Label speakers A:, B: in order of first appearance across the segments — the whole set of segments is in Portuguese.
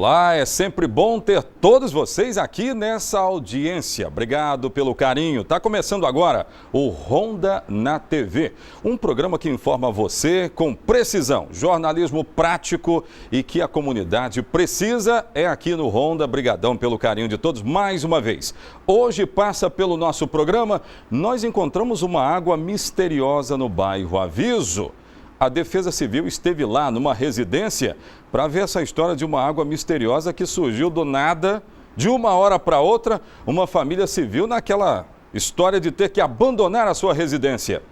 A: Olá, é sempre bom ter todos vocês aqui nessa audiência. Obrigado pelo carinho. Está começando agora o Ronda na TV, um programa que informa você com precisão, jornalismo prático e que a comunidade precisa é aqui no Ronda. Brigadão pelo carinho de todos mais uma vez. Hoje passa pelo nosso programa, nós encontramos uma água misteriosa no bairro Aviso. A Defesa Civil esteve lá numa residência para ver essa história de uma água misteriosa que surgiu do nada, de uma hora para outra, uma família civil naquela história de ter que abandonar a sua residência.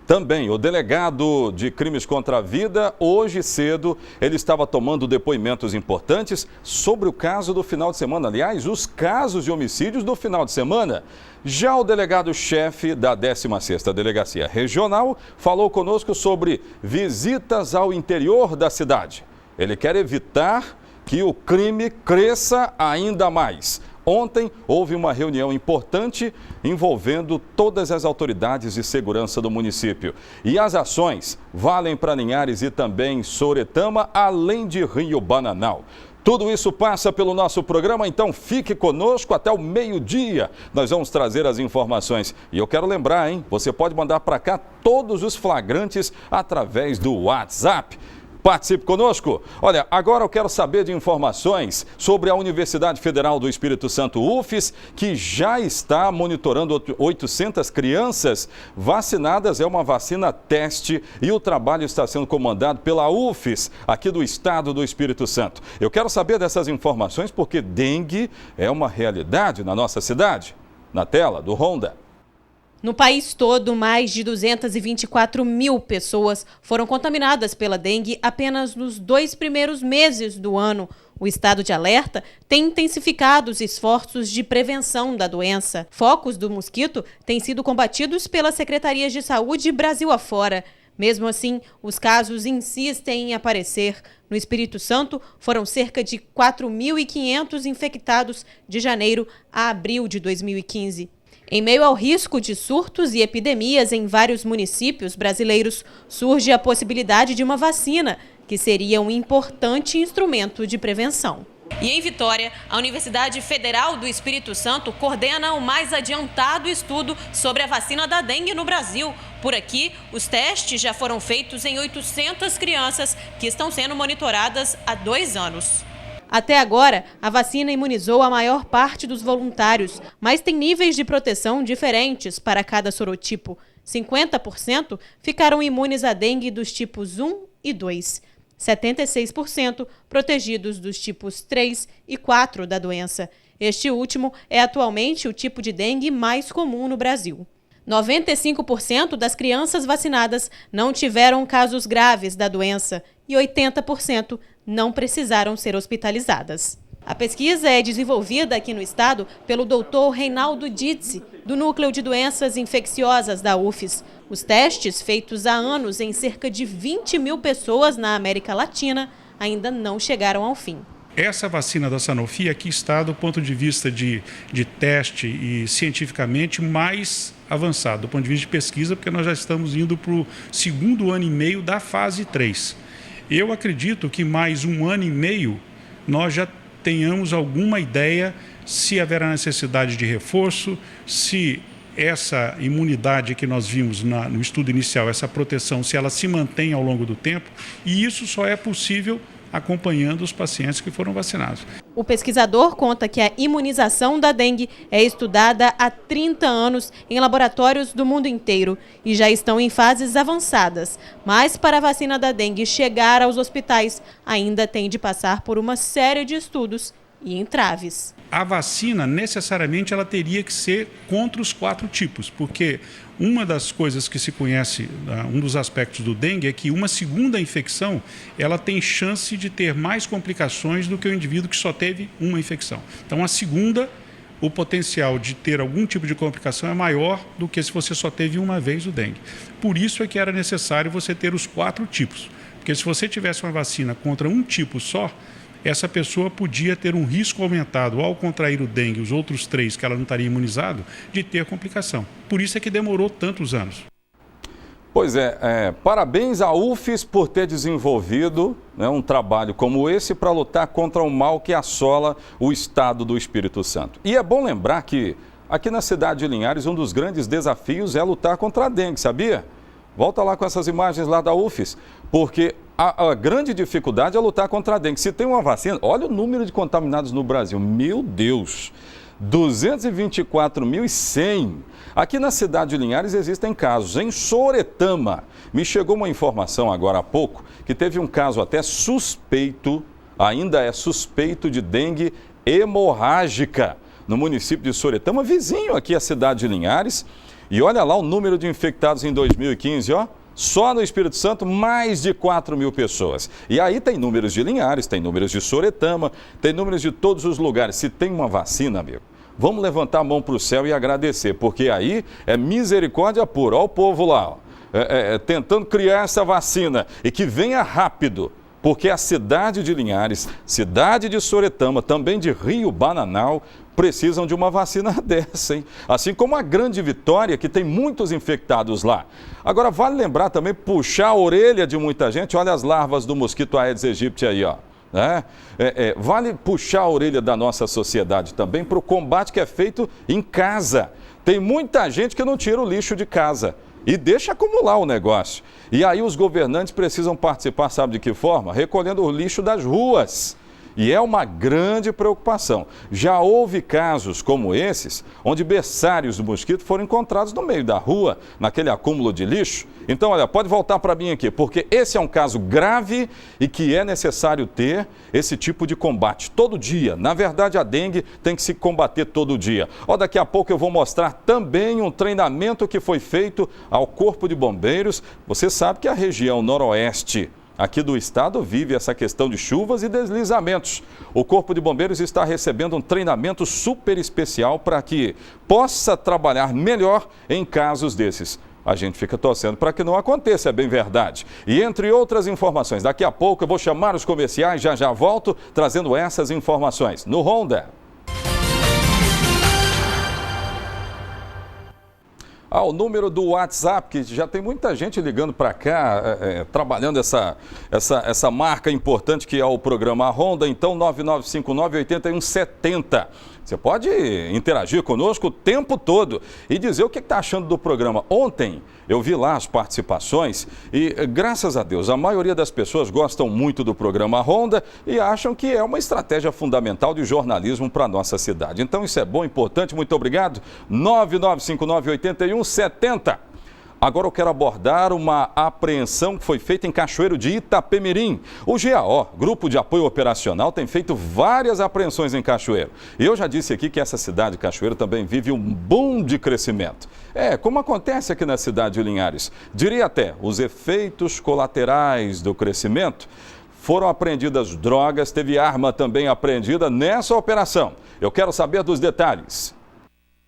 A: Também o delegado de crimes contra a vida, hoje cedo, ele estava tomando depoimentos importantes sobre o caso do final de semana. Aliás, os casos de homicídios do final de semana. Já o delegado-chefe da 16ª Delegacia Regional falou conosco sobre visitas ao interior da cidade. Ele quer evitar que o crime cresça ainda mais. Ontem houve uma reunião importante envolvendo todas as autoridades de segurança do município. E as ações valem para Linhares e também Sooretama, além de Rio Bananal. Tudo isso passa pelo nosso programa, então fique conosco até o meio-dia. Nós vamos trazer as informações. E eu quero lembrar, você pode mandar para cá todos os flagrantes através do WhatsApp. Participe conosco. Olha, agora eu quero saber de informações sobre a Universidade Federal do Espírito Santo, UFES, que já está monitorando 800 crianças vacinadas. É uma vacina teste e o trabalho está sendo comandado pela UFES, aqui do estado do Espírito Santo. Eu quero saber dessas informações porque dengue é uma realidade na nossa cidade. Na tela do Ronda.
B: No país todo, mais de 224 mil pessoas foram contaminadas pela dengue apenas nos 2 primeiros meses do ano. O estado de alerta tem intensificado os esforços de prevenção da doença. Focos do mosquito têm sido combatidos pelas secretarias de saúde Brasil afora. Mesmo assim, os casos insistem em aparecer. No Espírito Santo, foram cerca de 4.500 infectados de janeiro a abril de 2015. Em meio ao risco de surtos e epidemias em vários municípios brasileiros, surge a possibilidade de uma vacina, que seria um importante instrumento de prevenção. E em Vitória, a Universidade Federal do Espírito Santo coordena o mais adiantado estudo sobre a vacina da dengue no Brasil. Por aqui, os testes já foram feitos em 800 crianças que estão sendo monitoradas há 2 anos. Até agora, a vacina imunizou a maior parte dos voluntários, mas tem níveis de proteção diferentes para cada sorotipo. 50% ficaram imunes à dengue dos tipos 1 e 2. 76% protegidos dos tipos 3 e 4 da doença. Este último é atualmente o tipo de dengue mais comum no Brasil. 95% das crianças vacinadas não tiveram casos graves da doença e 80% não precisaram ser hospitalizadas. A pesquisa é desenvolvida aqui no estado pelo Dr. Reinaldo Dizzi, do Núcleo de Doenças Infecciosas da UFES. Os testes, feitos há anos em cerca de 20 mil pessoas na América Latina, ainda não chegaram ao fim.
C: Essa vacina da Sanofi aqui está do ponto de vista de teste e cientificamente mais avançado, do ponto de vista de pesquisa, porque nós já estamos indo para o 2º ano e meio da fase 3. Eu acredito que mais 1 ano e meio nós já tenhamos alguma ideia se haverá necessidade de reforço, se essa imunidade que nós vimos no estudo inicial, essa proteção, se ela se mantém ao longo do tempo, e isso só é possível acompanhando os pacientes que foram vacinados.
B: O pesquisador conta que a imunização da dengue é estudada há 30 anos em laboratórios do mundo inteiro e já estão em fases avançadas. Mas para a vacina da dengue chegar aos hospitais, ainda tem de passar por uma série de estudos e entraves.
C: A vacina, necessariamente, ela teria que ser contra os 4 tipos, porque uma das coisas que se conhece, um dos aspectos do dengue, é que uma segunda infecção, ela tem chance de ter mais complicações do que o indivíduo que só teve uma infecção. Então, a segunda, o potencial de ter algum tipo de complicação é maior do que se você só teve uma vez o dengue. Por isso é que era necessário você ter os 4 tipos, porque se você tivesse uma vacina contra um tipo só, essa pessoa podia ter um risco aumentado ao contrair o dengue, os outros 3 que ela não estaria imunizado, de ter complicação. Por isso é que demorou tantos anos.
A: Pois é, parabéns à UFES por ter desenvolvido, né, um trabalho como esse para lutar contra o mal que assola o estado do Espírito Santo. E é bom lembrar que aqui na cidade de Linhares um dos grandes desafios é lutar contra a dengue, sabia? Volta lá com essas imagens lá da UFES, porque a grande dificuldade é lutar contra a dengue. Se tem uma vacina, olha o número de contaminados no Brasil, meu Deus, 224.100. Aqui na cidade de Linhares existem casos. Em Soretama, me chegou uma informação agora há pouco que teve um caso até suspeito, ainda é suspeito de dengue hemorrágica no município de Soretama, vizinho aqui à cidade de Linhares. E olha lá o número de infectados em 2015, ó. Só no Espírito Santo, mais de 4.000 pessoas. E aí tem números de Linhares, tem números de Soretama, tem números de todos os lugares. Se tem uma vacina, amigo, vamos levantar a mão para o céu e agradecer, porque aí é misericórdia pura. Olha o povo lá, ó, tentando criar essa vacina e que venha rápido. Porque a cidade de Linhares, cidade de Soretama, também de Rio Bananal, precisam de uma vacina dessa, hein? Assim como a Grande Vitória, que tem muitos infectados lá. Agora, vale lembrar também, puxar a orelha de muita gente. Olha as larvas do mosquito Aedes aegypti aí, ó. Vale puxar a orelha da nossa sociedade também para o combate que é feito em casa. Tem muita gente que não tira o lixo de casa e deixa acumular o negócio. E aí os governantes precisam participar, sabe de que forma? Recolhendo o lixo das ruas. E é uma grande preocupação. Já houve casos como esses, onde berçários do mosquito foram encontrados no meio da rua, naquele acúmulo de lixo. Então, olha, pode voltar para mim aqui, porque esse é um caso grave e que é necessário ter esse tipo de combate todo dia. Na verdade, a dengue tem que se combater todo dia. Ó, daqui a pouco eu vou mostrar também um treinamento que foi feito ao Corpo de Bombeiros. Você sabe que a região noroeste aqui do estado vive essa questão de chuvas e deslizamentos. O Corpo de Bombeiros está recebendo um treinamento super especial para que possa trabalhar melhor em casos desses. A gente fica torcendo para que não aconteça, é bem verdade. E entre outras informações, daqui a pouco eu vou chamar os comerciais, já volto trazendo essas informações no Ronda. O número do WhatsApp, que já tem muita gente ligando para cá, trabalhando essa marca importante que é o programa Ronda, então 9959-8170. Você pode interagir conosco o tempo todo e dizer o que está achando do programa. Ontem eu vi lá as participações e, graças a Deus, a maioria das pessoas gostam muito do programa Ronda e acham que é uma estratégia fundamental de jornalismo para a nossa cidade. Então isso é bom, importante, muito obrigado. 9959-8170. Agora eu quero abordar uma apreensão que foi feita em Cachoeiro de Itapemirim. O GAO, Grupo de Apoio Operacional, tem feito várias apreensões em Cachoeiro. E eu já disse aqui que essa cidade, Cachoeiro, também vive um boom de crescimento. Como acontece aqui na cidade de Linhares. Diria até, os efeitos colaterais do crescimento. Foram apreendidas drogas, teve arma também apreendida nessa operação. Eu quero saber dos detalhes.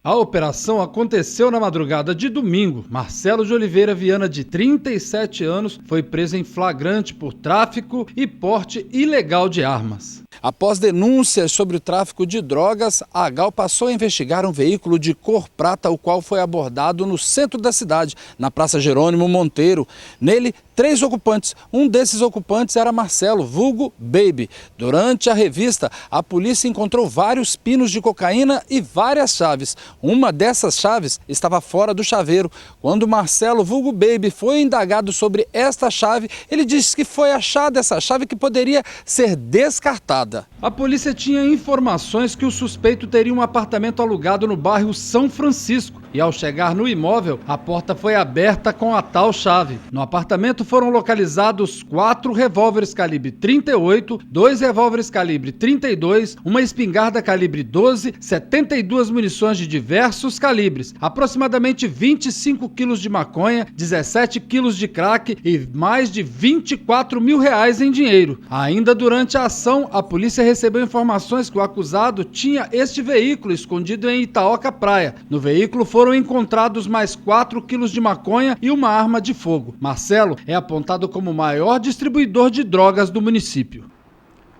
D: A operação aconteceu na madrugada de domingo. Marcelo de Oliveira Viana, de 37 anos, foi preso em flagrante por tráfico e porte ilegal de armas.
E: Após denúncias sobre o tráfico de drogas, a AGAU passou a investigar um veículo de cor prata, o qual foi abordado no centro da cidade, na Praça Jerônimo Monteiro. Nele, 3 ocupantes. Um desses ocupantes era Marcelo, vulgo Baby. Durante a revista, a polícia encontrou vários pinos de cocaína e várias chaves. Uma dessas chaves estava fora do chaveiro. Quando Marcelo, vulgo Baby, foi indagado sobre esta chave, ele disse que foi achada essa chave que poderia ser descartada.
D: A polícia tinha informações que o suspeito teria um apartamento alugado no bairro São Francisco. E ao chegar no imóvel, a porta foi aberta com a tal chave. No apartamento foram localizados 4 revólveres calibre 38, 2 revólveres calibre 32, uma espingarda calibre 12, 72 munições de diversos calibres, aproximadamente 25 quilos de maconha, 17 quilos de crack e mais de 24 mil reais em dinheiro. Ainda durante a ação, a polícia recebeu informações que o acusado tinha este veículo escondido em Itaoca Praia. No veículo foram encontrados mais 4 quilos de maconha e uma arma de fogo. Marcelo é apontado como o maior distribuidor de drogas do município.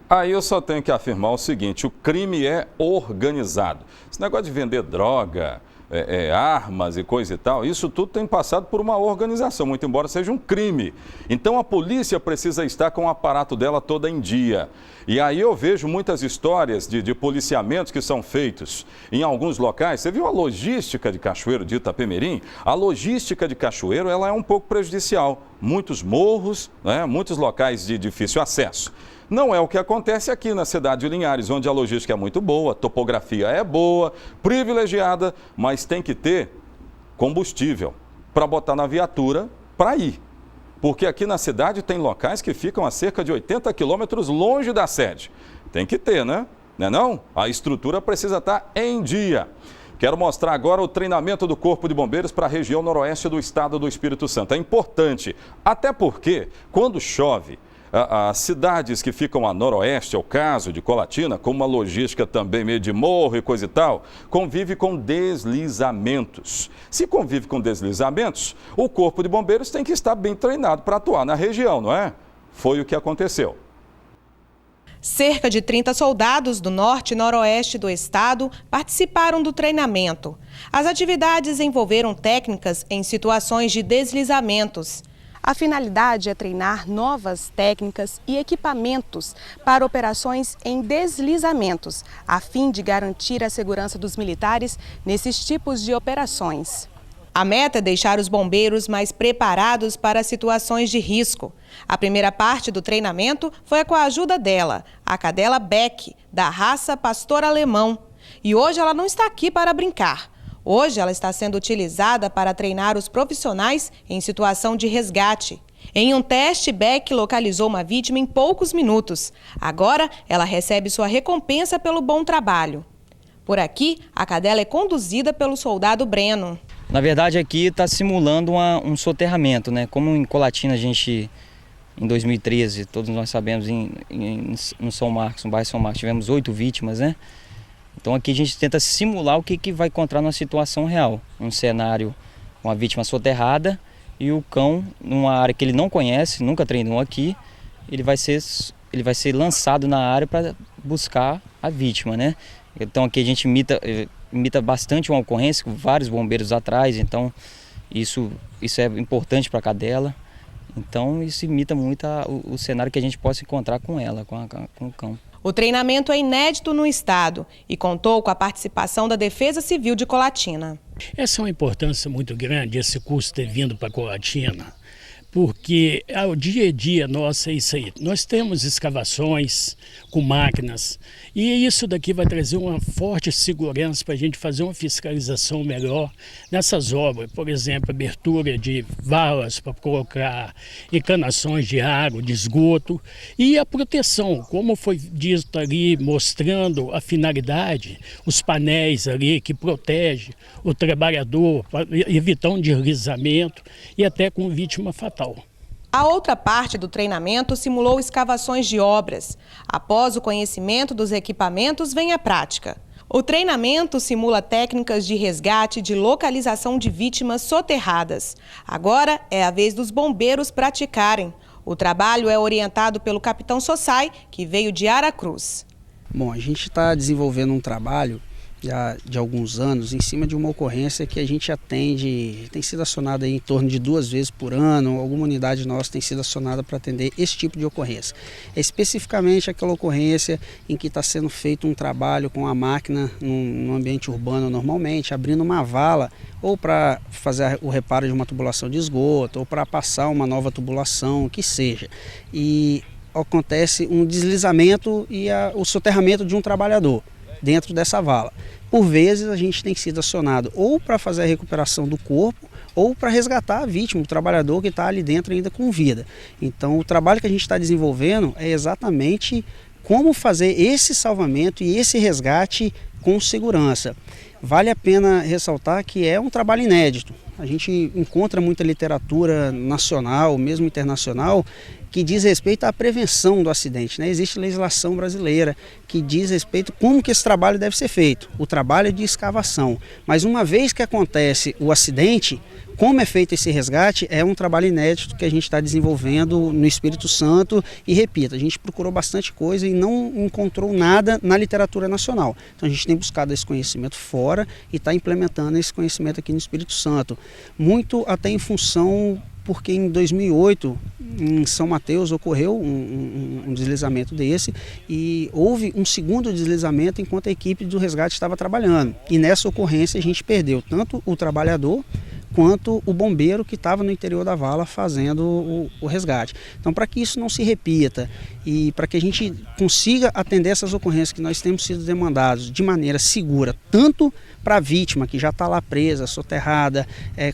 A: Aí eu só tenho que afirmar o seguinte, o crime é organizado. Esse negócio de vender droga, armas e coisa e tal, isso tudo tem passado por uma organização, muito embora seja um crime. Então a polícia precisa estar com o aparato dela toda em dia. E aí eu vejo muitas histórias de policiamentos que são feitos em alguns locais. Você viu a logística de Cachoeiro de Itapemirim? A logística de Cachoeiro ela é um pouco prejudicial. Muitos morros, né? Muitos locais de difícil acesso. Não é o que acontece aqui na cidade de Linhares, onde a logística é muito boa, a topografia é boa, privilegiada, mas tem que ter combustível para botar na viatura para ir. Porque aqui na cidade tem locais que ficam a cerca de 80 quilômetros longe da sede. Tem que ter, né? Não é não? A estrutura precisa estar em dia. Quero mostrar agora o treinamento do Corpo de Bombeiros para a região noroeste do estado do Espírito Santo. É importante, até porque quando chove, as cidades que ficam a noroeste, é o caso de Colatina, com uma logística também meio de morro e coisa e tal, convive com deslizamentos. Se convive com deslizamentos, o Corpo de Bombeiros tem que estar bem treinado para atuar na região, não é? Foi o que aconteceu.
F: Cerca de 30 soldados do norte e noroeste do estado participaram do treinamento. As atividades envolveram técnicas em situações de deslizamentos. A finalidade é treinar novas técnicas e equipamentos para operações em deslizamentos, a fim de garantir a segurança dos militares nesses tipos de operações. A meta é deixar os bombeiros mais preparados para situações de risco. A primeira parte do treinamento foi com a ajuda dela, a cadela Beck, da raça pastor alemão. E hoje ela não está aqui para brincar. Hoje ela está sendo utilizada para treinar os profissionais em situação de resgate. Em um teste, Beck localizou uma vítima em poucos minutos. Agora, ela recebe sua recompensa pelo bom trabalho. Por aqui, a cadela é conduzida pelo soldado Breno.
G: Na verdade, aqui está simulando um soterramento, né? Como em Colatina a gente, em 2013, todos nós sabemos, no São Marcos, no bairro São Marcos, tivemos 8 vítimas, né? Então aqui a gente tenta simular o que vai encontrar numa situação real. Um cenário, uma vítima soterrada e o cão, numa área que ele não conhece, nunca treinou aqui, ele vai ser lançado na área para buscar a vítima, né? Então aqui a gente imita bastante uma ocorrência com vários bombeiros atrás, então isso é importante para a cadela. Então isso imita muito o cenário que a gente possa encontrar com ela, com o cão.
F: O treinamento é inédito no estado e contou com a participação da Defesa Civil de Colatina.
H: Essa é uma importância muito grande, esse curso ter vindo para Colatina, porque o dia a dia nosso é isso aí. Nós temos escavações com máquinas e isso daqui vai trazer uma forte segurança para a gente fazer uma fiscalização melhor nessas obras. Por exemplo, abertura de valas para colocar encanações de água, de esgoto e a proteção, como foi dito ali, mostrando a finalidade, os painéis ali que protegem o trabalhador, evitar um deslizamento e até com vítima fatal.
F: A outra parte do treinamento simulou escavações de obras. Após o conhecimento dos equipamentos, vem a prática. O treinamento simula técnicas de resgate e de localização de vítimas soterradas. Agora é a vez dos bombeiros praticarem. O trabalho é orientado pelo capitão Sossai, que veio de Aracruz.
I: Bom, a gente está desenvolvendo um trabalho já de alguns anos em cima de uma ocorrência que a gente atende, tem sido acionada em torno de 2 vezes por ano, alguma unidade nossa tem sido acionada para atender esse tipo de ocorrência. É especificamente aquela ocorrência em que está sendo feito um trabalho com a máquina num ambiente urbano normalmente, abrindo uma vala ou para fazer o reparo de uma tubulação de esgoto ou para passar uma nova tubulação, o que seja. E acontece um deslizamento e o soterramento de um trabalhador dentro dessa vala. Por vezes a gente tem sido acionado ou para fazer a recuperação do corpo ou para resgatar a vítima, o trabalhador que está ali dentro ainda com vida. Então o trabalho que a gente está desenvolvendo é exatamente como fazer esse salvamento e esse resgate com segurança. Vale a pena ressaltar que é um trabalho inédito. A gente encontra muita literatura nacional, mesmo internacional, que diz respeito à prevenção do acidente, né? Existe legislação brasileira que diz respeito como que esse trabalho deve ser feito. O trabalho é de escavação, mas uma vez que acontece o acidente, como é feito esse resgate é um trabalho inédito que a gente está desenvolvendo no Espírito Santo e, repito, a gente procurou bastante coisa e não encontrou nada na literatura nacional. Então a gente tem buscado esse conhecimento fora e está implementando esse conhecimento aqui no Espírito Santo. Muito até em função porque em 2008, em São Mateus, ocorreu um deslizamento desse e houve um segundo deslizamento enquanto a equipe do resgate estava trabalhando. E nessa ocorrência a gente perdeu tanto o trabalhador quanto o bombeiro que estava no interior da vala fazendo o resgate. Então, para que isso não se repita e para que a gente consiga atender essas ocorrências que nós temos sido demandados de maneira segura, tanto para a vítima que já está lá presa, soterrada,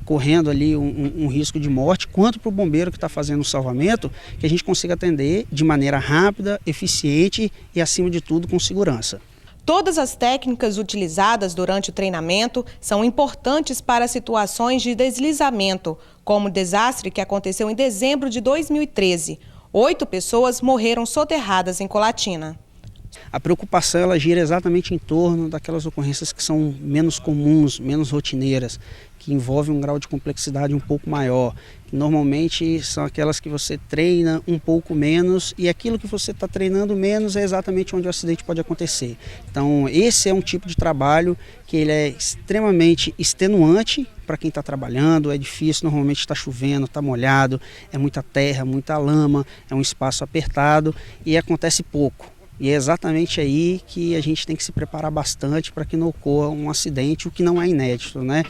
I: correndo ali um risco de morte, quanto para o bombeiro que está fazendo o salvamento, que a gente consiga atender de maneira rápida, eficiente e, acima de tudo, com segurança.
F: Todas as técnicas utilizadas durante o treinamento são importantes para situações de deslizamento, como o desastre que aconteceu em dezembro de 2013. 8 pessoas morreram soterradas em Colatina.
I: A preocupação ela gira exatamente em torno daquelas ocorrências que são menos comuns, menos rotineiras, que envolvem um grau de complexidade um pouco maior. Normalmente são aquelas que você treina um pouco menos e aquilo que você está treinando menos é exatamente onde o acidente pode acontecer. Então esse é um tipo de trabalho que ele é extremamente extenuante para quem está trabalhando, é difícil, normalmente está chovendo, está molhado, é muita terra, muita lama, é um espaço apertado e acontece pouco. E é exatamente aí que a gente tem que se preparar bastante para que não ocorra um acidente, o que não é inédito, né?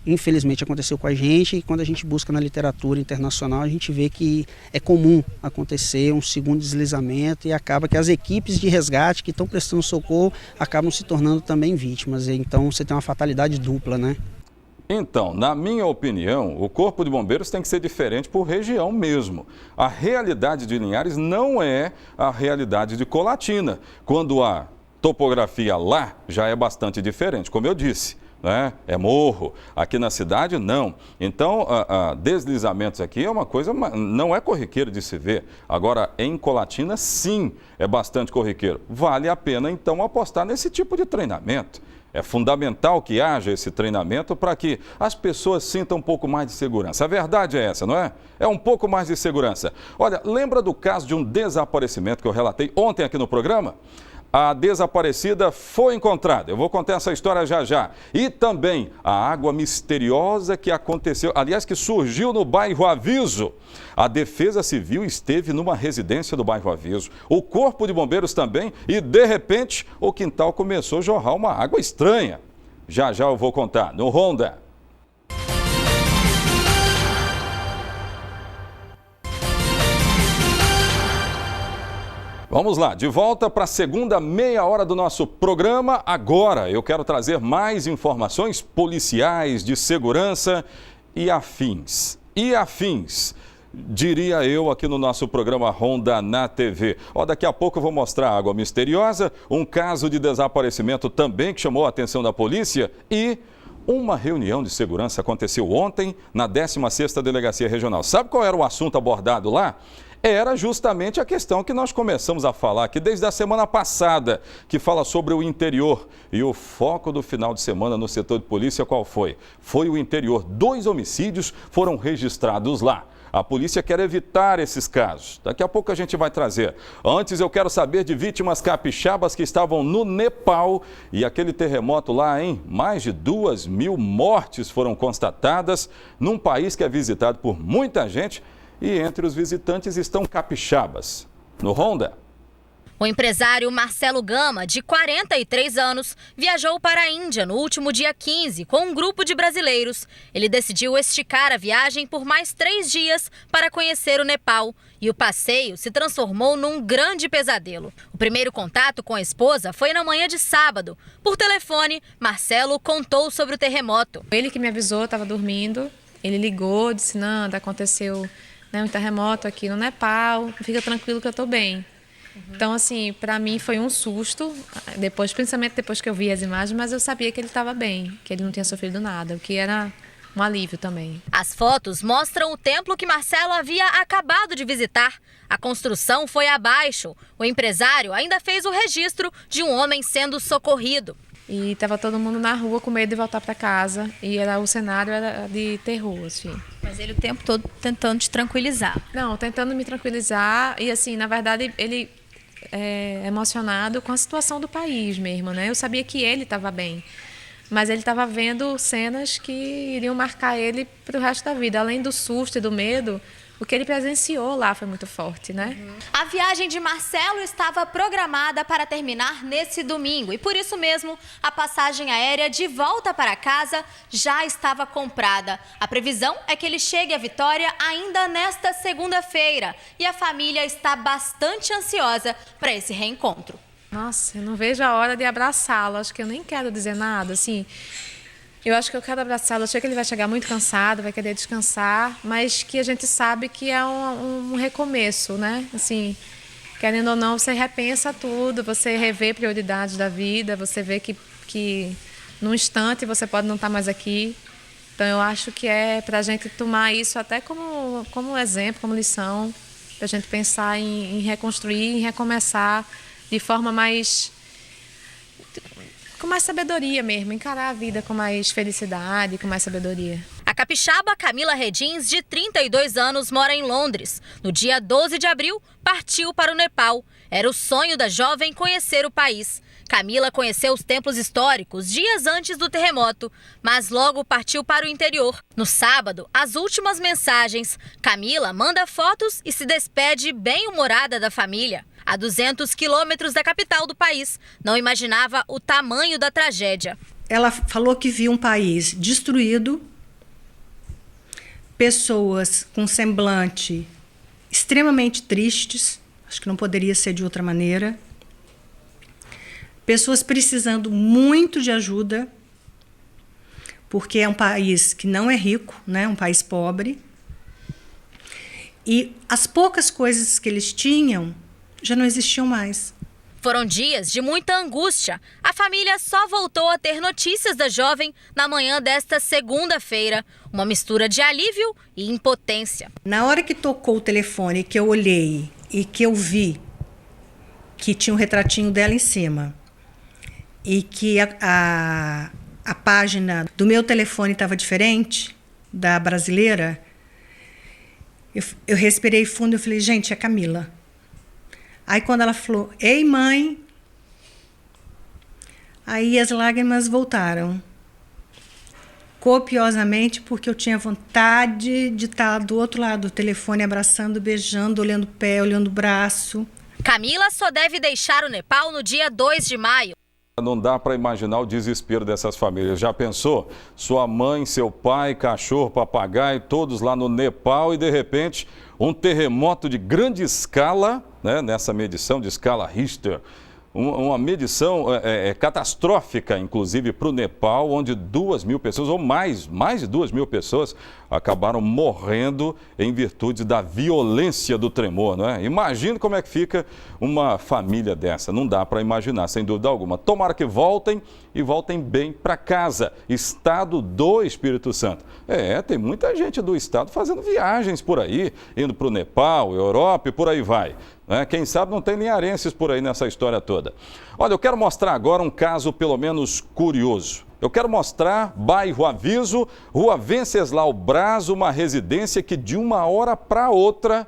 I: Infelizmente aconteceu com a gente e quando a gente busca na literatura internacional a gente vê que é comum acontecer um segundo deslizamento e acaba que as equipes de resgate que estão prestando socorro acabam se tornando também vítimas. Então você tem uma fatalidade dupla, né?
A: Então, na minha opinião, o Corpo de Bombeiros tem que ser diferente por região mesmo. A realidade de Linhares não é a realidade de Colatina, quando a topografia lá já é bastante diferente, como eu disse, né? É morro, aqui na cidade não. Então, deslizamentos aqui é uma coisa, não é corriqueiro de se ver. Agora, em Colatina, sim, é bastante corriqueiro. Vale a pena, então, apostar nesse tipo de treinamento. É fundamental que haja esse treinamento para que as pessoas sintam um pouco mais de segurança. A verdade é essa, não é? É um pouco mais de segurança. Olha, lembra do caso de um desaparecimento que eu relatei ontem aqui no programa? A desaparecida foi encontrada. Eu vou contar essa história já já. E também a água misteriosa que aconteceu, aliás, que surgiu no bairro Aviso. A Defesa Civil esteve numa residência do bairro Aviso. O Corpo de Bombeiros também e, de repente, o quintal começou a jorrar uma água estranha. Já já eu vou contar no Ronda. Vamos lá, de volta para a segunda meia hora do nosso programa. Agora eu quero trazer mais informações policiais, de segurança e afins. Diria eu aqui no nosso programa Ronda na TV. Daqui a pouco eu vou mostrar a água misteriosa, um caso de desaparecimento também que chamou a atenção da polícia e uma reunião de segurança aconteceu ontem na 16ª Delegacia Regional. Sabe qual era o assunto abordado lá? Era justamente a questão que nós começamos a falar aqui desde a semana passada, que fala sobre o interior. E o foco do final de semana no setor de polícia qual foi? Foi o interior. 2 homicídios foram registrados lá. A polícia quer evitar esses casos. Daqui a pouco a gente vai trazer. Antes eu quero saber de vítimas capixabas que estavam no Nepal e aquele terremoto lá, hein? Mais de 2.000 mortes foram constatadas num país que é visitado por muita gente. E entre os visitantes estão capixabas. No Ronda.
J: O empresário Marcelo Gama, de 43 anos, viajou para a Índia no último dia 15 com um grupo de brasileiros. Ele decidiu esticar a viagem por mais 3 dias para conhecer o Nepal. E o passeio se transformou num grande pesadelo. O primeiro contato com a esposa foi na manhã de sábado. Por telefone, Marcelo contou sobre o terremoto.
K: Ele que me avisou, estava dormindo. Ele ligou, disse, Nanda, aconteceu um terremoto aqui no Nepal, fica tranquilo que eu estou bem. Então, assim, para mim foi um susto, principalmente depois que eu vi as imagens, mas eu sabia que ele estava bem, que ele não tinha sofrido nada, o que era um alívio também.
J: As fotos mostram o templo que Marcelo havia acabado de visitar. A construção foi abaixo. O empresário ainda fez o registro de um homem sendo socorrido.
K: E estava todo mundo na rua com medo de voltar para casa. E o cenário era de terror, assim.
L: Mas ele o tempo todo tentando te tranquilizar.
K: Não, tentando me tranquilizar. E assim, na verdade, ele é emocionado com a situação do país mesmo, né? Eu sabia que ele estava bem. Mas ele estava vendo cenas que iriam marcar ele para o resto da vida. Além do susto e do medo, o que ele presenciou lá foi muito forte, né?
L: A viagem de Marcelo estava programada para terminar nesse domingo. E por isso mesmo, a passagem aérea de volta para casa já estava comprada. A previsão é que ele chegue à Vitória ainda nesta segunda-feira. E a família está bastante ansiosa para esse reencontro.
K: Nossa, eu não vejo a hora de abraçá-lo. Acho que eu nem quero dizer nada, assim. Eu acho que eu quero abraçá-lo. Eu sei que ele vai chegar muito cansado, vai querer descansar, mas que a gente sabe que é um recomeço, né? Assim, querendo ou não, você repensa tudo, você revê prioridades da vida, você vê que num instante você pode não estar mais aqui. Então, eu acho que é para a gente tomar isso até como exemplo, como lição, para a gente pensar em reconstruir, em recomeçar de forma com mais sabedoria mesmo, encarar a vida com mais felicidade, com mais sabedoria.
J: A capixaba Camila Redins, de 32 anos, mora em Londres. No dia 12 de abril, partiu para o Nepal. Era o sonho da jovem conhecer o país. Camila conheceu os templos históricos dias antes do terremoto, mas logo partiu para o interior. No sábado, as últimas mensagens. Camila manda fotos e se despede bem-humorada da família. A 200 quilômetros da capital do país, não imaginava o tamanho da tragédia.
M: Ela falou que viu um país destruído, pessoas com semblante extremamente tristes, acho que não poderia ser de outra maneira, pessoas precisando muito de ajuda, porque é um país que não é rico, né? Um país pobre, e as poucas coisas que eles tinham já não existiam mais.
J: Foram dias de muita angústia. A família só voltou a ter notícias da jovem na manhã desta segunda-feira. Uma mistura de alívio e impotência.
M: Na hora que tocou o telefone, que eu olhei e que eu vi que tinha um retratinho dela em cima e que a página do meu telefone estava diferente da brasileira, eu respirei fundo e falei, gente, é Camila. Aí quando ela falou, ei mãe, aí as lágrimas voltaram. Copiosamente, porque eu tinha vontade de estar do outro lado do telefone, abraçando, beijando, olhando o pé, olhando o braço.
J: Camila só deve deixar o Nepal no dia 2 de maio.
A: Não dá para imaginar o desespero dessas famílias. Já pensou? Sua mãe, seu pai, cachorro, papagaio, todos lá no Nepal e de repente um terremoto de grande escala, né, nessa medição de escala Richter, uma medição catastrófica, inclusive, para o Nepal, onde 2.000 pessoas, ou mais de 2.000 pessoas, acabaram morrendo em virtude da violência do tremor, não é? Imagina como é que fica uma família dessa, não dá para imaginar, sem dúvida alguma. Tomara que voltem e voltem bem para casa, estado do Espírito Santo. Tem muita gente do estado fazendo viagens por aí, indo para o Nepal, Europa e por aí vai. Quem sabe não tem linharenses por aí nessa história toda. Olha, eu quero mostrar agora um caso pelo menos curioso. Eu quero mostrar bairro Aviso, Rua Venceslau Braz, uma residência que de uma hora para outra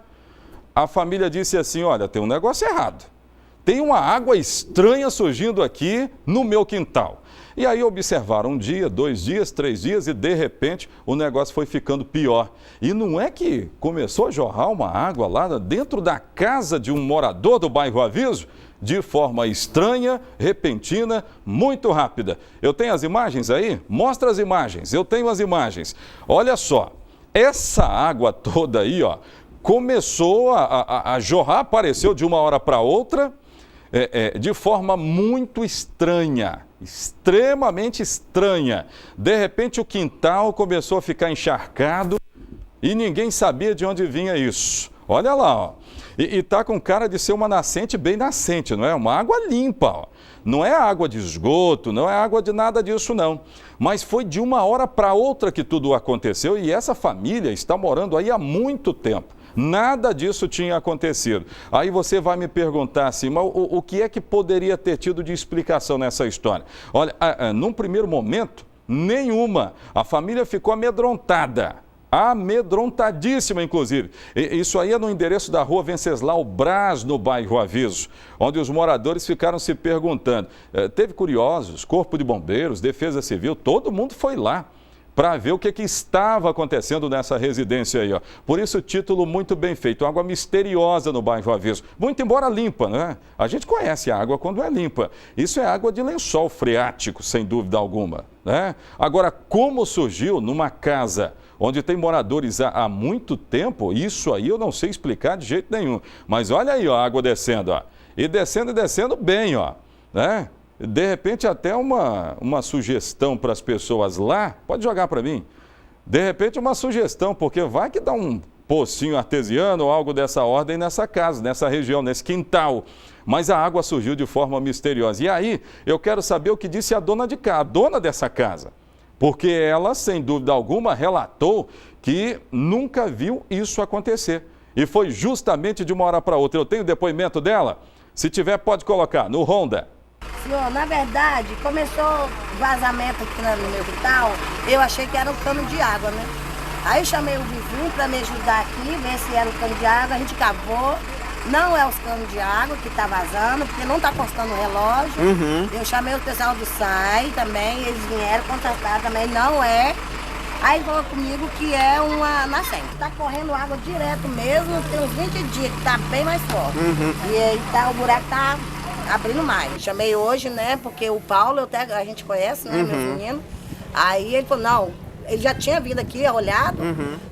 A: a família disse assim, olha, tem um negócio errado. Tem uma água estranha surgindo aqui no meu quintal. E aí observaram um dia, 2 dias, 3 dias e de repente o negócio foi ficando pior. E não é que começou a jorrar uma água lá dentro da casa de um morador do bairro Aviso? De forma estranha, repentina, muito rápida. Eu tenho as imagens aí? Mostra as imagens, eu tenho as imagens. Olha só, essa água toda aí, ó, começou a jorrar, apareceu de uma hora para outra, de forma muito estranha, extremamente estranha. De repente o quintal começou a ficar encharcado e ninguém sabia de onde vinha isso. Olha lá, ó. E tá com cara de ser uma nascente bem nascente, não é? Uma água limpa, ó. Não é água de esgoto, não é água de nada disso, não. Mas foi de uma hora para outra que tudo aconteceu e essa família está morando aí há muito tempo. Nada disso tinha acontecido. Aí você vai me perguntar assim, mas o que é que poderia ter tido de explicação nessa história? Olha, num primeiro momento, nenhuma. A família ficou amedrontada. Amedrontadíssima, inclusive. Isso aí é no endereço da rua Venceslau Braz, no bairro Aviso, onde os moradores ficaram se perguntando. Teve curiosos, Corpo de Bombeiros, Defesa Civil, todo mundo foi lá para ver o que estava acontecendo nessa residência aí, ó. Por isso, título muito bem feito, água misteriosa no bairro Aviso. Muito embora limpa, né? A gente conhece a água quando é limpa. Isso é água de lençol freático, sem dúvida alguma, né? Agora, como surgiu numa casa onde tem moradores há muito tempo, isso aí eu não sei explicar de jeito nenhum. Mas olha aí, ó, a água descendo, ó. E descendo bem, ó, né? De repente até uma sugestão para as pessoas lá, pode jogar para mim. De repente uma sugestão, porque vai que dá um pocinho artesiano ou algo dessa ordem nessa casa, nessa região, nesse quintal. Mas a água surgiu de forma misteriosa. E aí eu quero saber o que disse a dona de casa, a dona dessa casa. Porque ela, sem dúvida alguma, relatou que nunca viu isso acontecer. E foi justamente de uma hora para outra. Eu tenho o depoimento dela? Se tiver, pode colocar no Honda.
N: Senhor, na verdade, começou vazamento aqui no meu quintal, eu achei que era um cano de água, né? Aí eu chamei o vizinho para me ajudar aqui, ver se era o cano de água, a gente cavou. Não é os canos de água que está vazando, porque não está constando o relógio. Eu chamei o pessoal do SAI também, eles vieram constatar também, não é. Aí ele falou comigo que é uma nascente. Está correndo água direto mesmo, tem uns 20 dias que está bem mais forte. E aí o buraco está abrindo mais. Chamei hoje, né, porque o Paulo, a gente conhece, né, meus meninos. Aí ele falou, não, ele já tinha vindo aqui, olhado.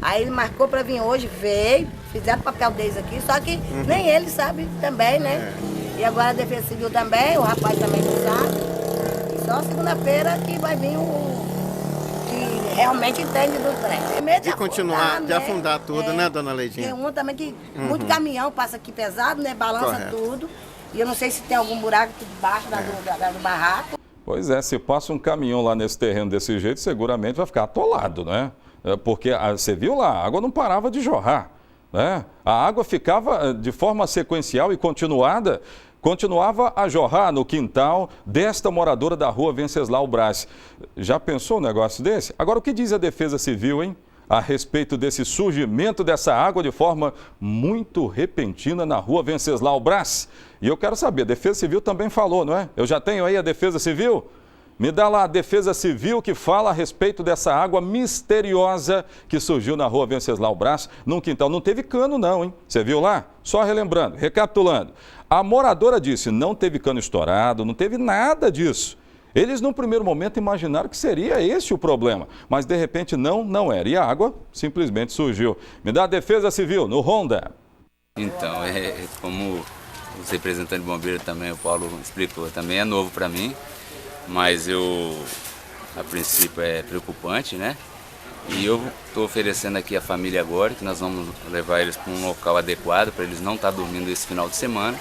N: Aí ele marcou para vir hoje, veio, fizeram o papel deles aqui, só que nem ele sabe também, né? E agora a Defesa Civil também, o rapaz também não sabe. E só segunda-feira que vai vir o que realmente entende do trem.
O: De continuar, de afundar tudo, né, dona Leidinha?
N: Tem um também que muito caminhão passa aqui pesado, né, balança tudo. E eu não sei se tem algum buraco aqui debaixo do barraco.
A: Pois é, se passa um caminhão lá nesse terreno desse jeito, seguramente vai ficar atolado, né? Porque você viu lá, a água não parava de jorrar, né? A água ficava de forma sequencial e continuava a jorrar no quintal desta moradora da rua Venceslau Braz. Já pensou um negócio desse? Agora, o que diz a Defesa Civil, hein? A respeito desse surgimento dessa água de forma muito repentina na rua Venceslau Braz. E eu quero saber, a Defesa Civil também falou, não é? Eu já tenho aí a Defesa Civil? Me dá lá a Defesa Civil que fala a respeito dessa água misteriosa que surgiu na rua Venceslau Braz, num quintal. Não teve cano não, hein? Você viu lá? Só relembrando, recapitulando. A moradora disse, não teve cano estourado, não teve nada disso. Eles, num primeiro momento, imaginaram que seria esse o problema, mas de repente não era. E a água simplesmente surgiu. Me dá a Defesa Civil, no Honda.
P: Então, como os representantes de bombeiro também, o Paulo explicou, também é novo para mim, mas a princípio é preocupante, né? E eu estou oferecendo aqui a família agora, que nós vamos levar eles para um local adequado, para eles não estar dormindo esse final de semana.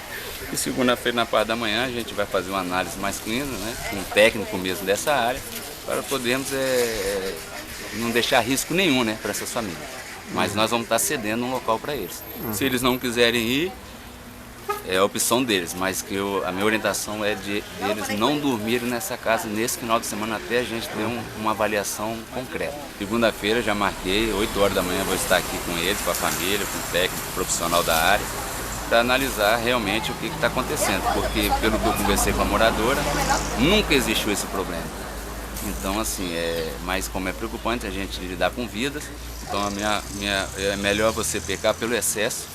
P: E segunda-feira, na parte da manhã, a gente vai fazer uma análise mais clínica, né, com um técnico mesmo dessa área, para podermos não deixar risco nenhum, né, para essas famílias. Mas nós vamos estar cedendo um local para eles. Se eles não quiserem ir, é a opção deles, mas que a minha orientação é deles não dormirem nessa casa nesse final de semana até a gente ter uma avaliação concreta. Segunda-feira já marquei, 8 horas da manhã vou estar aqui com eles, com a família, com o técnico profissional da área, para analisar realmente o que está acontecendo, porque pelo que eu conversei com a moradora, nunca existiu esse problema. Então, assim, mas como é preocupante a gente lidar com vidas, então é melhor você pecar pelo excesso,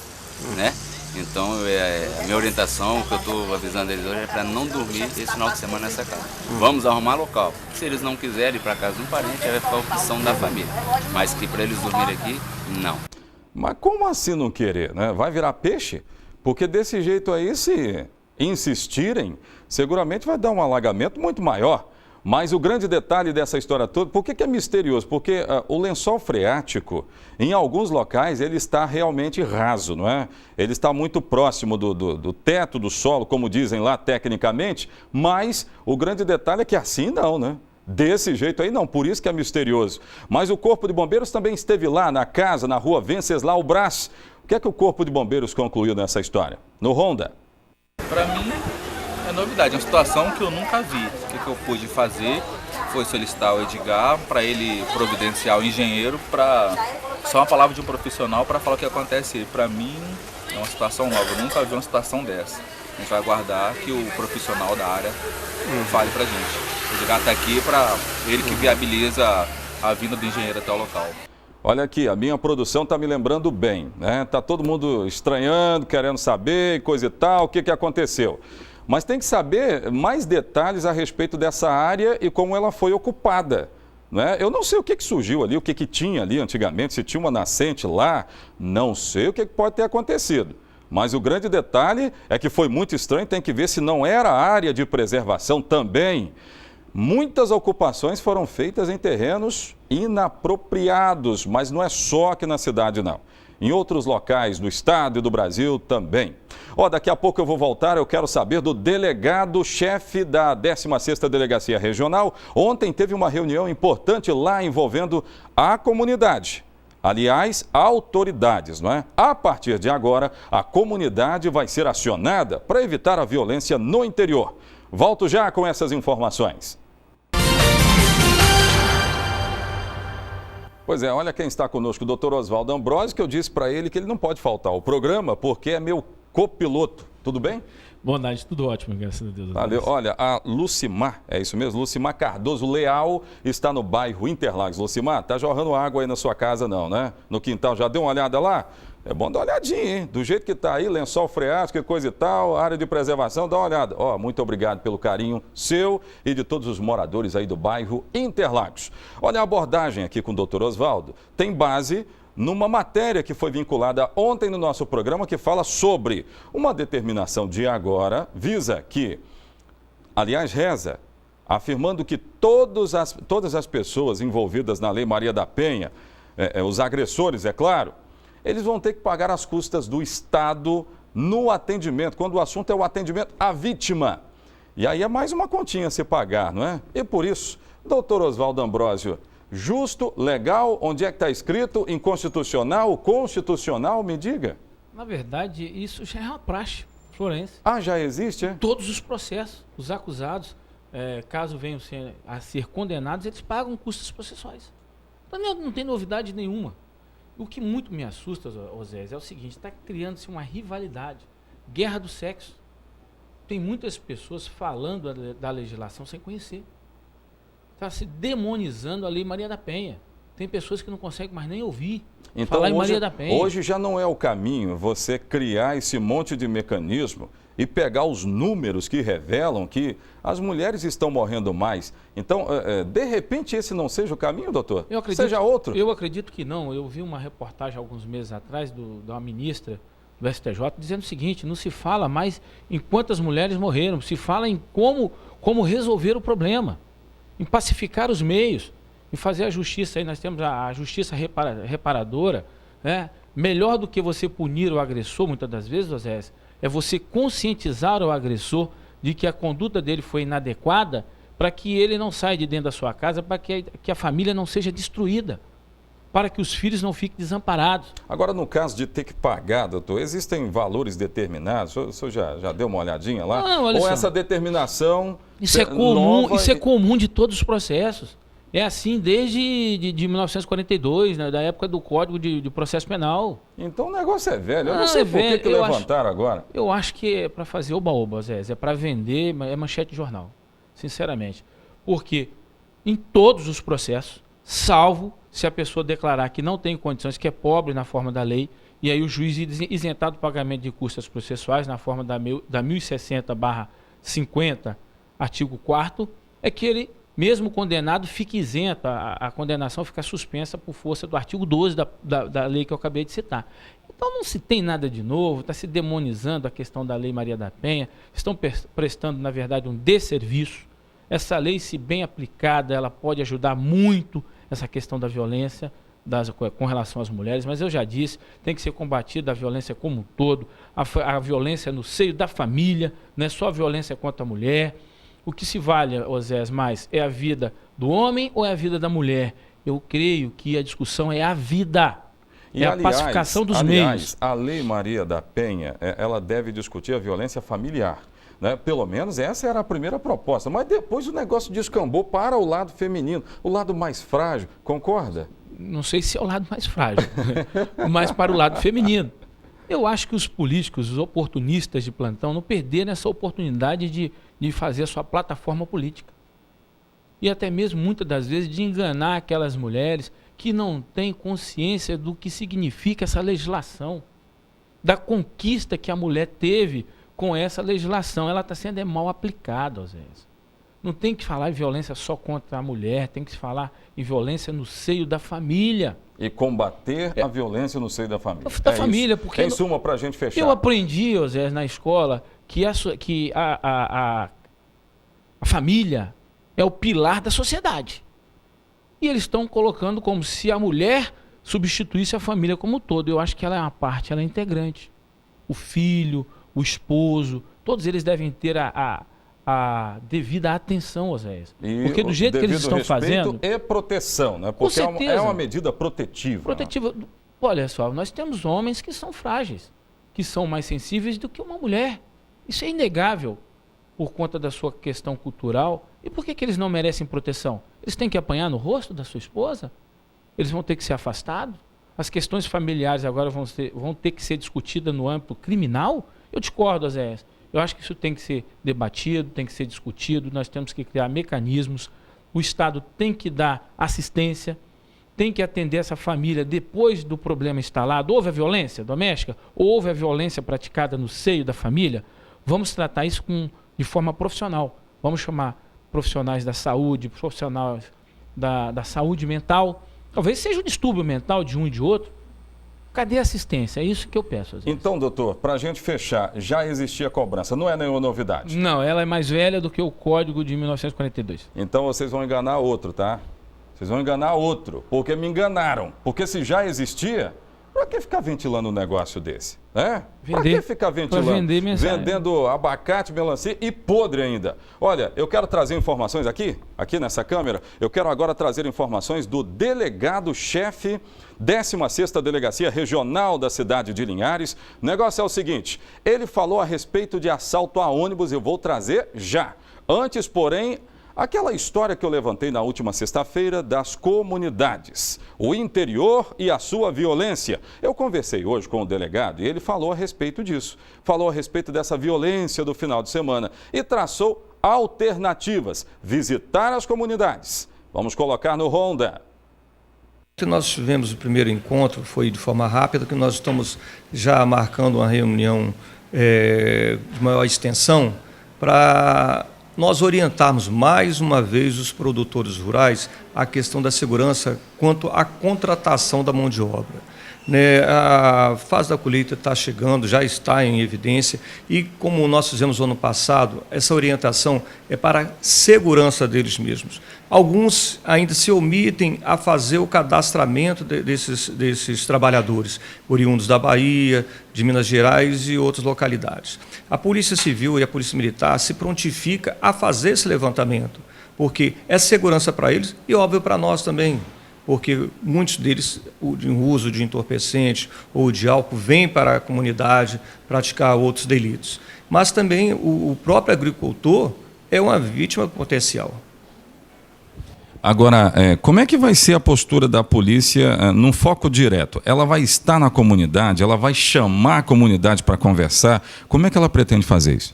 P: né? Então, a minha orientação, que eu estou avisando eles hoje, é para não dormir esse final de semana nessa casa. Vamos arrumar local. Se eles não quiserem ir para casa de um parente, vai ficar a opção da família. Mas que para eles dormirem aqui, não.
A: Mas como assim não querer, né? Vai virar peixe? Porque desse jeito aí, se insistirem, seguramente vai dar um alagamento muito maior. Mas o grande detalhe dessa história toda, por que é misterioso? Porque o lençol freático, em alguns locais, ele está realmente raso, não é? Ele está muito próximo do teto do solo, como dizem lá tecnicamente, mas o grande detalhe é que assim não, né? Desse jeito aí não, por isso que é misterioso. Mas o Corpo de Bombeiros também esteve lá na casa, na rua Venceslau Brás. O que é que o Corpo de Bombeiros concluiu nessa história? No Ronda.
Q: Para mim é novidade, é uma situação que eu nunca vi. O que eu pude fazer foi solicitar o Edgar para ele providenciar o engenheiro para só uma palavra de um profissional para falar o que acontece. Para mim é uma situação nova, eu nunca vi uma situação dessa. A gente vai aguardar que o profissional da área fale para a gente. O Edgar está aqui para ele que viabiliza a vinda do engenheiro até o local.
A: Olha aqui, a minha produção está me lembrando bem, né? Tá todo mundo estranhando, querendo saber, coisa e tal, o que aconteceu. Mas tem que saber mais detalhes a respeito dessa área e como ela foi ocupada, né? Eu não sei o que surgiu ali, o que tinha ali antigamente, se tinha uma nascente lá, não sei o que pode ter acontecido. Mas o grande detalhe é que foi muito estranho, tem que ver se não era área de preservação também. Muitas ocupações foram feitas em terrenos inapropriados, mas não é só aqui na cidade, não. Em outros locais do estado e do Brasil também. Daqui a pouco eu vou voltar, eu quero saber do delegado-chefe da 16ª Delegacia Regional. Ontem teve uma reunião importante lá envolvendo a comunidade. Aliás, autoridades, não é? A partir de agora, a comunidade vai ser acionada para evitar a violência no interior. Volto já com essas informações. Pois é, olha quem está conosco, o doutor Oswaldo Ambrosio, que eu disse para ele que ele não pode faltar ao programa porque é meu copiloto. Tudo bem?
R: Boa noite, tudo ótimo, graças a Deus.
A: Valeu. Olha, a Lucimar, é isso mesmo? Lucimar Cardoso Leal está no bairro Interlagos. Lucimar, tá jorrando água aí na sua casa não, né? No quintal, já deu uma olhada lá? É bom dar uma olhadinha, hein? Do jeito que tá aí, lençol freático e coisa e tal, área de preservação, dá uma olhada. Muito obrigado pelo carinho seu e de todos os moradores aí do bairro Interlagos. Olha, a abordagem aqui com o doutor Oswaldo tem base numa matéria que foi vinculada ontem no nosso programa, que fala sobre uma determinação de agora, visa que, aliás, reza, afirmando que todas as pessoas envolvidas na Lei Maria da Penha, os agressores, é claro, eles vão ter que pagar as custas do Estado no atendimento, quando o assunto é o atendimento à vítima. E aí é mais uma continha a se pagar, não é? E por isso, doutor Oswaldo Ambrosio, justo, legal, onde é que está escrito? Inconstitucional, constitucional, me diga.
R: Na verdade, isso já é uma praxe, Florencio.
A: Já existe, é?
R: Todos os processos, os acusados, caso venham a ser condenados, eles pagam custas processuais. Então não tem novidade nenhuma. O que muito me assusta, Osés, é o seguinte, está criando-se uma rivalidade, guerra do sexo. Tem muitas pessoas falando da legislação sem conhecer. Está se demonizando a Lei Maria da Penha. Tem pessoas que não conseguem mais nem ouvir falar em Maria da Penha.
A: Hoje já não é o caminho você criar esse monte de mecanismo e pegar os números que revelam que as mulheres estão morrendo mais. Então, de repente, esse não seja o caminho, doutor? Seja outro?
R: Eu acredito que não. Eu vi uma reportagem alguns meses atrás de uma ministra do STJ dizendo o seguinte, não se fala mais em quantas mulheres morreram, se fala em como resolver o problema, em pacificar os meios, em fazer a justiça. Aí nós temos a justiça reparadora, né? Melhor do que você punir o agressor, muitas das vezes, Osés, é você conscientizar o agressor de que a conduta dele foi inadequada para que ele não saia de dentro da sua casa, para que a família não seja destruída, para que os filhos não fiquem desamparados.
A: Agora, no caso de ter que pagar, doutor, existem valores determinados? O senhor já deu uma olhadinha lá?
R: Não, olha
A: Ou
R: só.
A: Essa determinação
R: Isso é comum,
A: nova...
R: isso é comum de todos os processos. É assim desde de 1942, né, da época do Código de Processo Penal.
A: Então o negócio é velho. Eu não sei por que levantaram agora.
R: Eu acho que é para fazer oba-oba, Zé. É para vender, é manchete de jornal, sinceramente. Porque em todos os processos, salvo se a pessoa declarar que não tem condições, que é pobre na forma da lei, e aí o juiz isentar do pagamento de custas processuais na forma da 1060/50, artigo 4º, é que ele, mesmo condenado, fica isento, a condenação fica suspensa por força do artigo 12 da lei que eu acabei de citar. Então não se tem nada de novo, está se demonizando a questão da Lei Maria da Penha, estão prestando, na verdade, um desserviço. Essa lei, se bem aplicada, ela pode ajudar muito essa questão da violência com relação às mulheres, mas eu já disse, tem que ser combatida a violência como um todo, a violência no seio da família, não é só a violência contra a mulher. O que se vale, Osés, mais é a vida do homem ou é a vida da mulher? Eu creio que a discussão é a vida, a pacificação dos meios.
A: A Lei Maria da Penha, ela deve discutir a violência familiar. Né? Pelo menos essa era a primeira proposta, mas depois o negócio descambou para o lado feminino, o lado mais frágil, concorda?
R: Não sei se é o lado mais frágil, mas para o lado feminino. Eu acho que os políticos, os oportunistas de plantão, não perderam essa oportunidade de fazer a sua plataforma política. E até mesmo, muitas das vezes, de enganar aquelas mulheres que não têm consciência do que significa essa legislação, da conquista que a mulher teve com essa legislação. Ela está sendo mal aplicada, Osés. Não tem que falar em violência só contra a mulher, tem que se falar em violência no seio da família.
A: E combater a violência no seio da família.
R: Da família, porque...
A: Em suma, para a gente fechar.
R: Eu aprendi, Osés, na escola, que a família é o pilar da sociedade. E eles estão colocando como se a mulher substituísse a família como um todo. Eu acho que ela é uma parte, ela é integrante. O filho, o esposo, todos eles devem ter a devida atenção, Osés. Porque do jeito que eles estão fazendo...
A: é proteção, né? Porque é uma medida protetiva.
R: Protetiva. Né? Olha só, nós temos homens que são frágeis, que são mais sensíveis do que uma mulher. Isso é inegável por conta da sua questão cultural. E por que eles não merecem proteção? Eles têm que apanhar no rosto da sua esposa? Eles vão ter que ser afastados? As questões familiares agora vão ter que ser discutidas no âmbito criminal? Eu discordo, Osés. Eu acho que isso tem que ser debatido, tem que ser discutido, nós temos que criar mecanismos, o Estado tem que dar assistência, tem que atender essa família depois do problema instalado. Houve a violência doméstica? Houve a violência praticada no seio da família? Vamos tratar isso de forma profissional. Vamos chamar profissionais da saúde, profissionais da saúde mental. Talvez seja um distúrbio mental de um e de outro. Cadê a assistência? É isso que eu peço.
A: Então, doutor, para a gente fechar, já existia cobrança, não é nenhuma novidade?
R: Não, ela é mais velha do que o Código de 1942.
A: Então vocês vão enganar outro, tá? Vocês vão enganar outro, porque me enganaram. Porque se já existia, para que ficar ventilando um negócio desse? Para que ficar ventilando? Vendendo abacate, melancia e podre ainda. Olha, eu quero trazer informações aqui nessa câmera, eu quero agora trazer informações do delegado-chefe 16ª Delegacia Regional da cidade de Linhares. O negócio é o seguinte, ele falou a respeito de assalto a ônibus, eu vou trazer já. Antes, porém, aquela história que eu levantei na última sexta-feira das comunidades, o interior e a sua violência. Eu conversei hoje com o delegado e ele falou a respeito disso. Falou a respeito dessa violência do final de semana e traçou alternativas, visitar as comunidades. Vamos colocar no Ronda.
S: Nós tivemos o primeiro encontro, foi de forma rápida, que nós estamos já marcando uma reunião de maior extensão para nós orientarmos mais uma vez os produtores rurais à questão da segurança quanto à contratação da mão de obra. A fase da colheita está chegando, já está em evidência e, como nós fizemos no ano passado, essa orientação é para a segurança deles mesmos. Alguns ainda se omitem a fazer o cadastramento desses trabalhadores, oriundos da Bahia, de Minas Gerais e outras localidades. A Polícia Civil e a Polícia Militar se prontifica a fazer esse levantamento, porque é segurança para eles e, óbvio, para nós também. Porque muitos deles, o uso de entorpecente ou de álcool, vêm para a comunidade praticar outros delitos. Mas também o próprio agricultor é uma vítima potencial.
A: Agora, como é que vai ser a postura da polícia num foco direto? Ela vai estar na comunidade, ela vai chamar a comunidade para conversar? Como é que ela pretende fazer isso?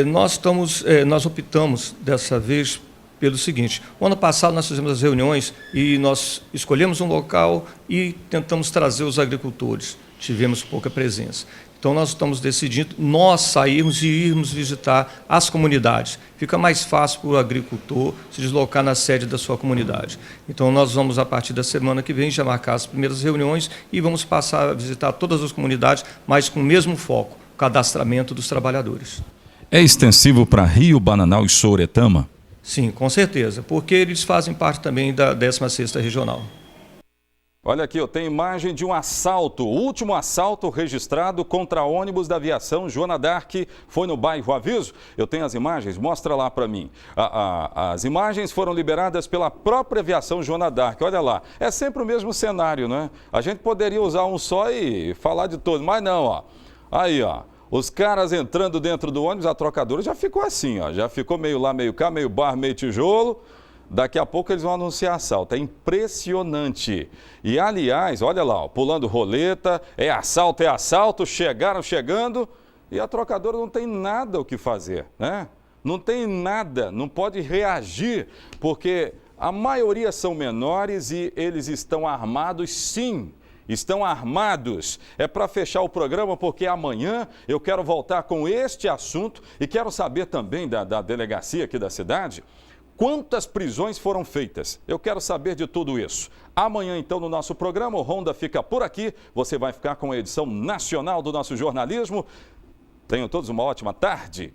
S: Nós optamos dessa vez pelo seguinte, o ano passado nós fizemos as reuniões e nós escolhemos um local e tentamos trazer os agricultores, tivemos pouca presença. Então nós estamos decidindo nós sairmos e irmos visitar as comunidades. Fica mais fácil para o agricultor se deslocar na sede da sua comunidade. Então nós vamos, a partir da semana que vem, já marcar as primeiras reuniões e vamos passar a visitar todas as comunidades, mas com o mesmo foco, o cadastramento dos trabalhadores.
A: É extensivo para Rio, Bananal e Souretama?
S: Sim, com certeza, porque eles fazem parte também da 16ª Regional.
A: Olha aqui, eu tenho imagem de um assalto, o último assalto registrado contra ônibus da aviação Joana d'Arc foi no bairro Aviso. Eu tenho as imagens, mostra lá para mim. As imagens foram liberadas pela própria aviação Joana d'Arc, olha lá. É sempre o mesmo cenário, né? A gente poderia usar um só e falar de todos, mas não, ó. Aí, ó. Os caras entrando dentro do ônibus, a trocadora já ficou assim, ó. Já ficou meio lá, meio cá, meio barro, meio tijolo. Daqui a pouco eles vão anunciar assalto. É impressionante. E, aliás, olha lá, ó, pulando roleta, é assalto, chegaram chegando e a trocadora não tem nada o que fazer, né? Não tem nada, não pode reagir, porque a maioria são menores e eles estão armados, sim. Estão armados. É para fechar o programa, porque amanhã eu quero voltar com este assunto e quero saber também da delegacia aqui da cidade. Quantas prisões foram feitas? Eu quero saber de tudo isso. Amanhã, então, no nosso programa, o Ronda fica por aqui. Você vai ficar com a edição nacional do nosso jornalismo. Tenham todos uma ótima tarde.